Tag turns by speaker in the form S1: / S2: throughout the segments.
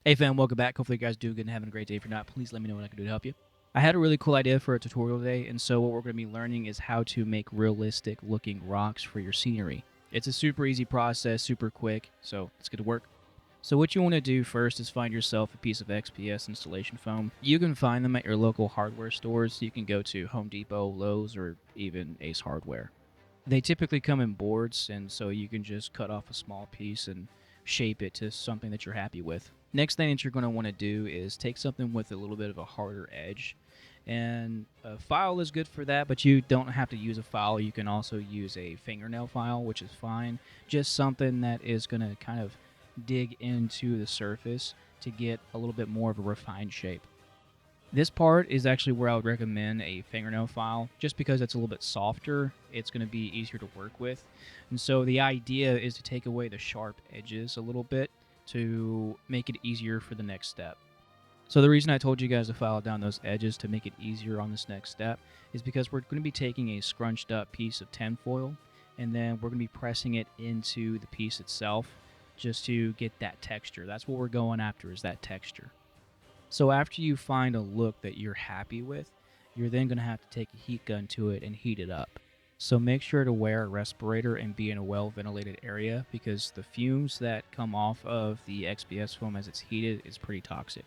S1: Hey fam, welcome back. Hopefully you guys do good and having a great day. If you're not, please let me know what I can do to help you. I had a really cool idea for a tutorial today, and so what we're going to be learning is how to make realistic looking rocks for your scenery. It's a super easy process, super quick, so let's get to work. So what you want to do first is find yourself a piece of XPS installation foam. You can find them at your local hardware stores. You can go to Home Depot, Lowe's, or even Ace Hardware. They typically come in boards, and so you can just cut off a small piece and shape it to something that you're happy with. Next thing that you're going to want to do is take something with a little bit of a harder edge. And a file is good for that, but you don't have to use a file. You can also use a fingernail file, which is fine. Just something that is going to kind of dig into the surface to get a little bit more of a refined shape. This part is actually where I would recommend a fingernail file, just because it's a little bit softer. It's going to be easier to work with. And so the idea is to take away the sharp edges a little bit to make it easier for the next step. So the reason I told you guys to file down those edges to make it easier on this next step is because we're going to be taking a scrunched up piece of tinfoil, and then we're going to be pressing it into the piece itself just to get that texture. That's what we're going after, is that texture. So after you find a look that you're happy with, you're then going to have to take a heat gun to it and heat it up. So make sure to wear a respirator and be in a well ventilated area, because the fumes that come off of the XPS foam as it's heated is pretty toxic.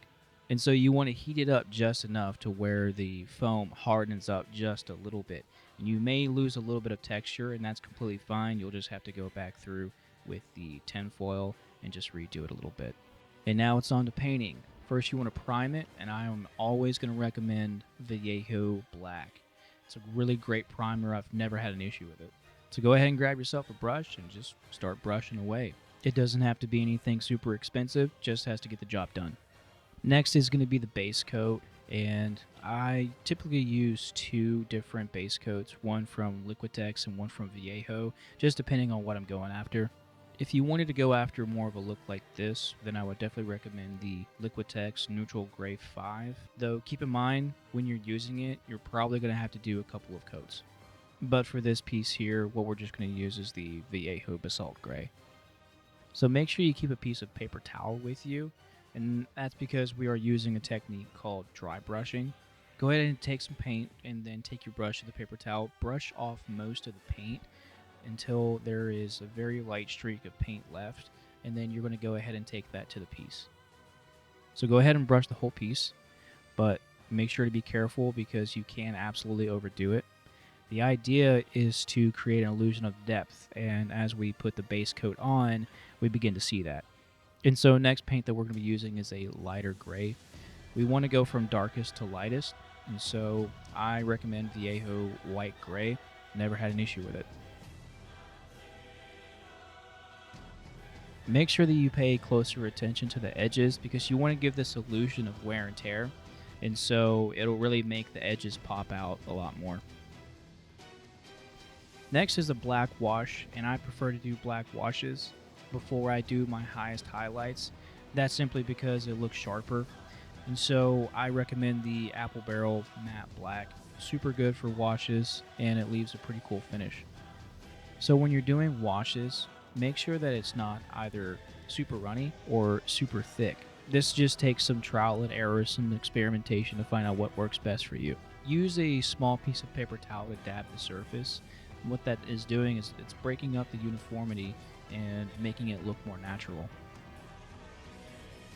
S1: And so you want to heat it up just enough to where the foam hardens up just a little bit. And you may lose a little bit of texture, and that's completely fine. You'll just have to go back through with the tinfoil and just redo it a little bit. And now it's on to painting. First, you want to prime it, and I am always going to recommend Vallejo Black. It's a really great primer. I've never had an issue with it. So go ahead and grab yourself a brush and just start brushing away. It doesn't have to be anything super expensive, just has to get the job done. Next is going to be the base coat, and I typically use two different base coats, one from Liquitex and one from Vallejo, just depending on what I'm going after. If you wanted to go after more of a look like this, then I would definitely recommend the Liquitex Neutral Gray 5. Though keep in mind, when you're using it, you're probably going to have to do a couple of coats. But for this piece here, what we're just going to use is the Vallejo Basalt Gray. So make sure you keep a piece of paper towel with you, and that's because we are using a technique called dry brushing. Go ahead and take some paint, and then take your brush to the paper towel, brush off most of the paint until there is a very light streak of paint left, and then you're going to go ahead and take that to the piece. So go ahead and brush the whole piece, but make sure to be careful because you can absolutely overdo it. The idea is to create an illusion of depth, and as we put the base coat on, we begin to see that. And so next paint that we're going to be using is a lighter gray. We want to go from darkest to lightest, and so I recommend Vallejo White Gray. Never had an issue with it. Make sure that you pay closer attention to the edges because you want to give this illusion of wear and tear, and so it'll really make the edges pop out a lot more. Next is a black wash, and I prefer to do black washes before I do my highest highlights. That's simply because it looks sharper, and so I recommend the Apple Barrel Matte Black. Super good for washes, and it leaves a pretty cool finish. So when you're doing washes, make sure that it's not either super runny or super thick. This just takes some trial and error, some experimentation to find out what works best for you. Use a small piece of paper towel to dab the surface. And what that is doing is it's breaking up the uniformity and making it look more natural.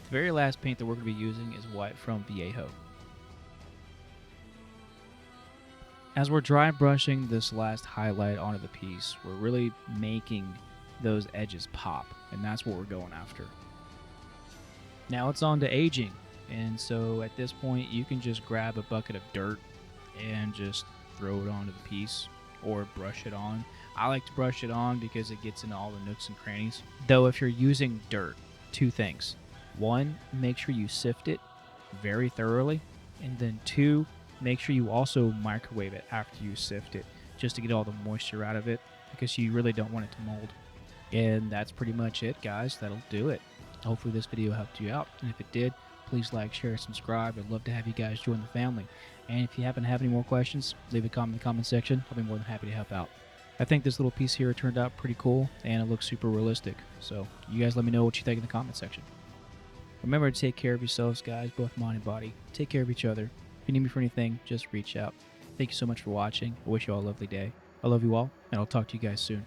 S1: The very last paint that we're going to be using is white from Vallejo. As we're dry brushing this last highlight onto the piece, we're really making those edges pop, and that's what we're going after. Now it's on to aging, and so at this point you can just grab a bucket of dirt and just throw it onto the piece or brush it on. I like to brush it on because it gets into all the nooks and crannies. Though if you're using dirt, two things. One, make sure you sift it very thoroughly, and then two, make sure you also microwave it after you sift it just to get all the moisture out of it because you really don't want it to mold. And that's pretty much it, guys. That'll do it. Hopefully this video helped you out, and if it did, please like, share, subscribe. I'd love to have you guys join the family. And if you happen to have any more questions, leave a comment in the comment section. I'll be more than happy to help out. I think this little piece here turned out pretty cool, and it looks super realistic. So you guys let me know what you think in the comment section. Remember to take care of yourselves, guys, both mind and body. Take care of each other. If you need me for anything, just reach out. Thank you so much for watching. I wish you all a lovely day. I love you all, and I'll talk to you guys soon.